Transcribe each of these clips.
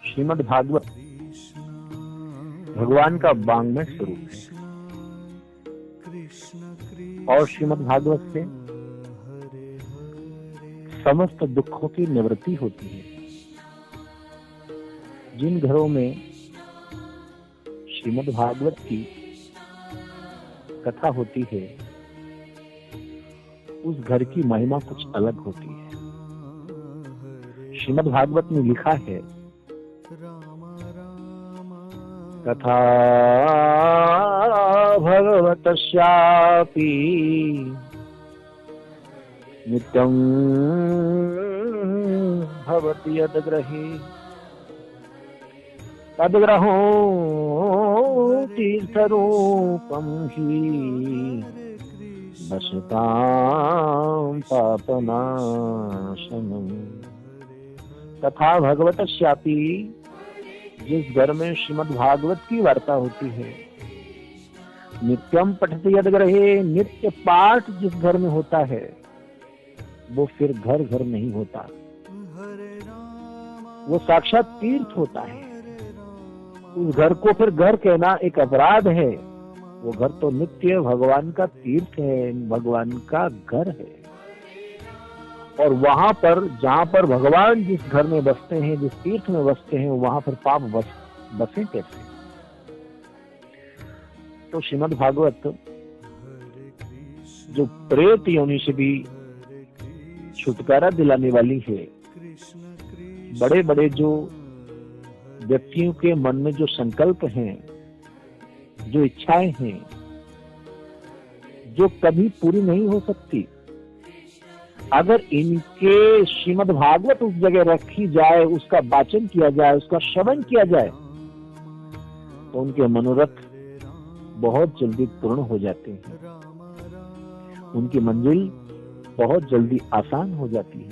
श्रीमद् भागवत भगवान का वांग्मय स्वरूप है और श्रीमद् भागवत से समस्त दुखों की निवृत्ति होती है। जिन घरों में श्रीमद् भागवत की कथा होती है उस घर की महिमा कुछ अलग होती है। श्रीमद् भागवत में लिखा है, कथा भगवतस्यापि नित्यं भवति यद्ग्रहे तद्ग्रहो तीर्थरूपं हि वसतां पापनाशनम्। तथा भगवतस्यापि, जिस घर में श्रीमद् भागवत की वार्ता होती है, नित्यम पठति यद्ग्रहे, नित्य पाठ जिस घर में होता है वो फिर घर घर नहीं होता, वो साक्षात तीर्थ होता है। उस घर को फिर घर कहना एक अपराध है। वो घर तो नित्य भगवान का तीर्थ है, भगवान का घर है। और वहां पर जहां पर भगवान जिस घर में बसते हैं, जिस तीर्थ में बसते हैं, वहां पर पाप बसे कैसे? तो श्रीमद् भागवत जो प्रेत योनि से भी छुटकारा दिलाने वाली है, बड़े बड़े जो व्यक्तियों के मन में जो संकल्प हैं, जो इच्छाएं हैं, जो कभी पूरी नहीं हो सकती, अगर इनके श्रीमद् भागवत उस जगह रखी जाए, उसका वाचन किया जाए, उसका श्रवण किया जाए, तो उनके मनोरथ बहुत जल्दी पूर्ण हो जाते हैं। उनकी मंजिल बहुत जल्दी आसान हो जाती है,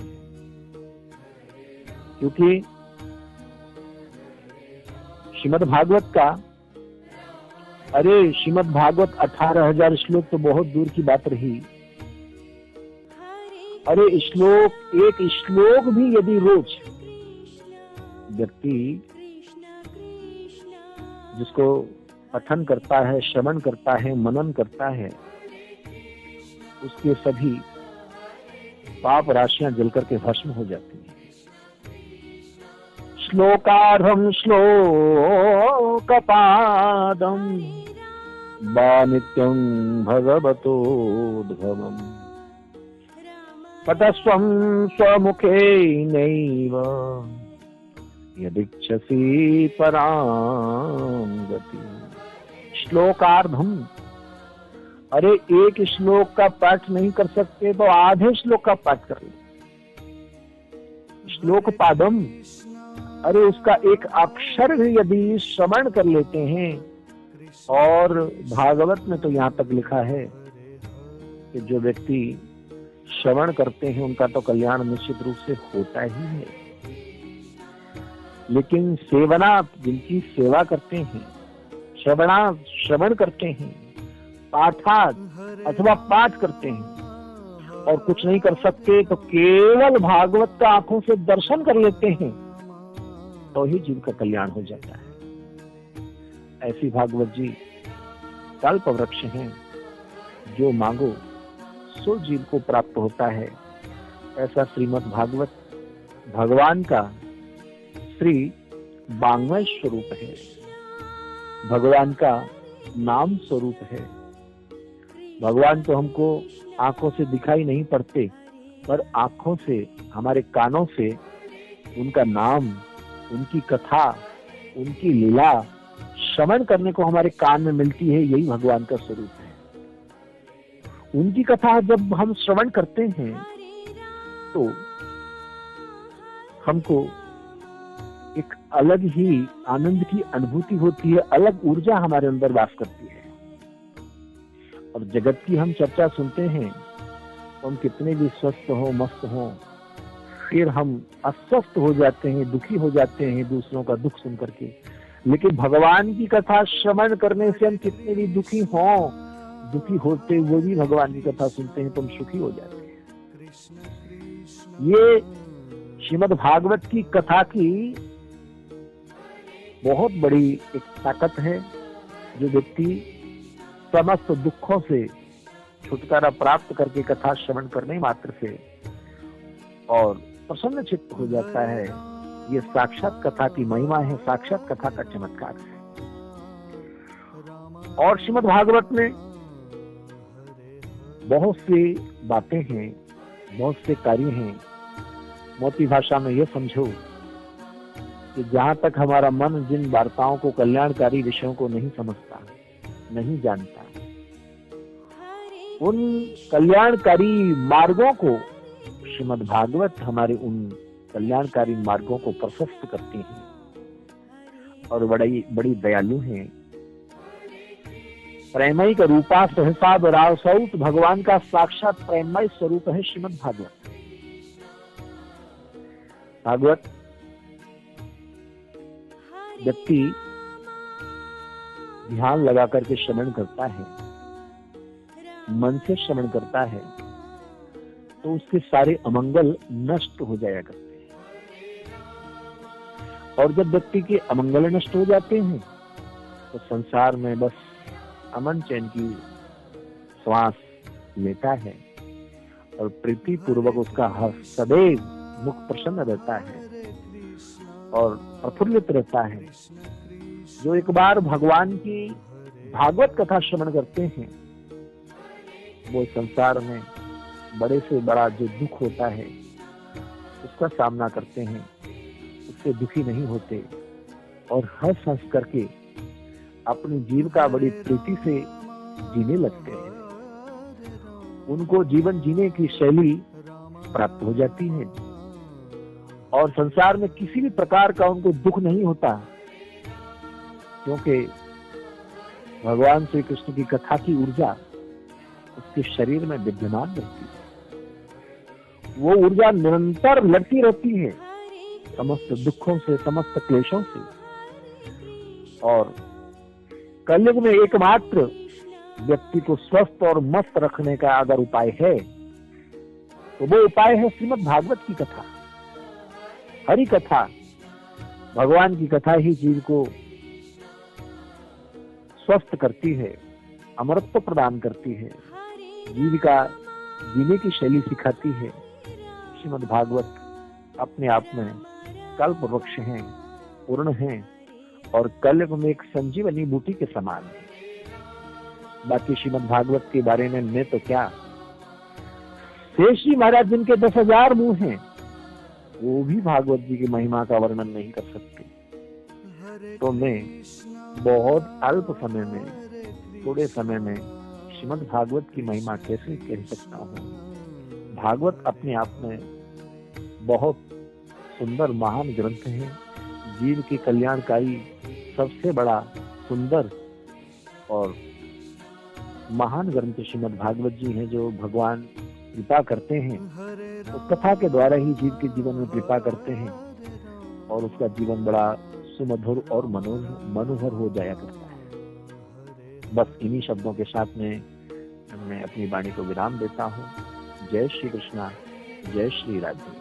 क्योंकि श्रीमद् भागवत का, श्रीमद् भागवत 18,000 श्लोक तो बहुत दूर की बात रही। एक श्लोक भी यदि रोज व्यक्ति जिसको पठन करता है, श्रवण करता है, मनन करता है, उसके सभी पाप राशियां जल करके भस्म हो जाती हैं। श्लोकार्धम श्लोकपादम वा नित्यं भगवतोद्भवम् पठस्वं स्वमुखेनैव यदिच्छसि परां गति। श्लोकार्धम, एक श्लोक का पाठ नहीं कर सकते तो आधे श्लोक का पाठ कर ले। श्लोक पादम, उसका एक अक्षर भी यदि श्रवण कर लेते हैं, और भागवत में तो यहाँ तक लिखा है कि जो व्यक्ति श्रवण करते हैं उनका तो कल्याण निश्चित रूप से होता ही है। लेकिन सेवना, जिनकी सेवा करते हैं, श्रवण करते हैं, पाठात अथवा पाठ करते हैं और कुछ नहीं कर सकते तो केवल भागवत का आंखों से दर्शन कर लेते हैं, तो ही जीव का कल्याण हो जाता है। ऐसी भागवत जी कल्प वृक्ष हैं, जो मांगो सो जीव को प्राप्त होता है। ऐसा श्रीमद् भागवत भगवान का श्री वांग्मय स्वरूप है, भगवान का नाम स्वरूप है। भगवान तो हमको आंखों से दिखाई नहीं पड़ते, पर आंखों से, हमारे कानों से उनका नाम, उनकी कथा, उनकी लीला श्रवण करने को हमारे कान में मिलती है। यही भगवान का स्वरूप है। उनकी कथा जब हम श्रवण करते हैं तो हमको एक अलग ही आनंद की अनुभूति होती है, अलग ऊर्जा हमारे अंदर वास करती है। और जगत की हम चर्चा सुनते हैं तो हम कितने भी स्वस्थ हो, मस्त हो, फिर हम अस्वस्थ हो जाते हैं, दुखी हो जाते हैं दूसरों का दुख सुन करके। लेकिन भगवान की कथा श्रवण करने से हम कितने भी दुखी होते हुए भी भगवान की कथा सुनते हैं तो हम सुखी हो जाते हैं। ये श्रीमद् भागवत की कथा की बहुत बड़ी एक ताकत है जो व्यक्ति समस्त दुखों से छुटकारा प्राप्त करके कथा श्रवण करने मात्र से और प्रसन्न चित्त हो जाता है। ये साक्षात कथा की महिमा है, साक्षात कथा का चमत्कार है। और श्रीमद् भागवत में बहुत सी बातें हैं, बहुत से कार्य हैं। मोटी भाषा में यह समझो कि जहां तक हमारा मन जिन वार्ताओं को, कल्याणकारी विषयों को नहीं समझता, नहीं जानता, उन कल्याणकारी मार्गों को श्रीमद् भागवत हमारे उन कल्याणकारी मार्गों को प्रशस्त करती हैं और बड़ी दयालु हैं। प्रेमई का रूपा सहसा रावसौत, भगवान का साक्षात प्रेममय स्वरूप है श्रीमद् भागवत। भागवत व्यक्ति ध्यान लगा करके श्रवण करता है, मन से श्रवण करता है, तो उसके सारे अमंगल नष्ट हो जाया करते हैं। और जब व्यक्ति के अमंगल नष्ट हो जाते हैं तो संसार में बस अमन चैन की श्वास लेता है और प्रीति पूर्वक उसका सदैव मुख प्रसन्न रहता है और प्रफुल्लित रहता है। जो एक बार भगवान की भागवत कथा श्रवण करते हैं वो संसार में बड़े से बड़ा जो दुख होता है उसका सामना करते हैं, उससे दुखी नहीं होते और हंस हंस करके अपनी जीविका बड़ी प्रीति से जीने लगते हैं। उनको जीवन जीने की शैली प्राप्त हो जाती है और संसार में किसी भी प्रकार का उनको दुख नहीं होता, क्योंकि भगवान श्री कृष्ण की कथा की ऊर्जा उसके शरीर में विद्यमान रहती है। वो ऊर्जा निरंतर लड़ती रहती है समस्त दुखों से, समस्त क्लेशों से। और कलयुग में एकमात्र व्यक्ति को स्वस्थ और मस्त रखने का अगर उपाय है तो वो उपाय है श्रीमद् भागवत की कथा, हरि कथा। भगवान की कथा ही जीव को स्वस्थ करती है, अमरत्व प्रदान करती है, जीव का जीने की शैली सिखाती है। श्रीमद् भागवत अपने आप में कल्प वृक्ष हैं, पूर्ण हैं और कलयुग में एक संजीवनी बूटी के समान है। बाकी श्रीमद् भागवत के बारे में मैं तो क्या, शेष जी महाराज जिनके 10,000 मुंह हैं वो भी भागवत जी की महिमा का वर्णन नहीं कर सकते। तो मैं बहुत अल्प समय में, थोड़े समय में श्रीमद् भागवत की महिमा कैसे कह सकता हूँ। भागवत अपने आप में बहुत सुंदर महान ग्रंथ है, जीव के कल्याणकारी सबसे बड़ा सुंदर और महान ग्रंथ श्रीमद् भागवत जी हैं, जो भगवान कृपा करते हैं उस कथा के द्वारा ही जीव के जीवन में कृपा करते हैं और उसका जीवन बड़ा सुमधुर और मनोहर हो जाया करता है। बस इन्हीं शब्दों के साथ में मैं अपनी वाणी को विराम देता हूँ। जय श्री कृष्णा, जय श्री राधे।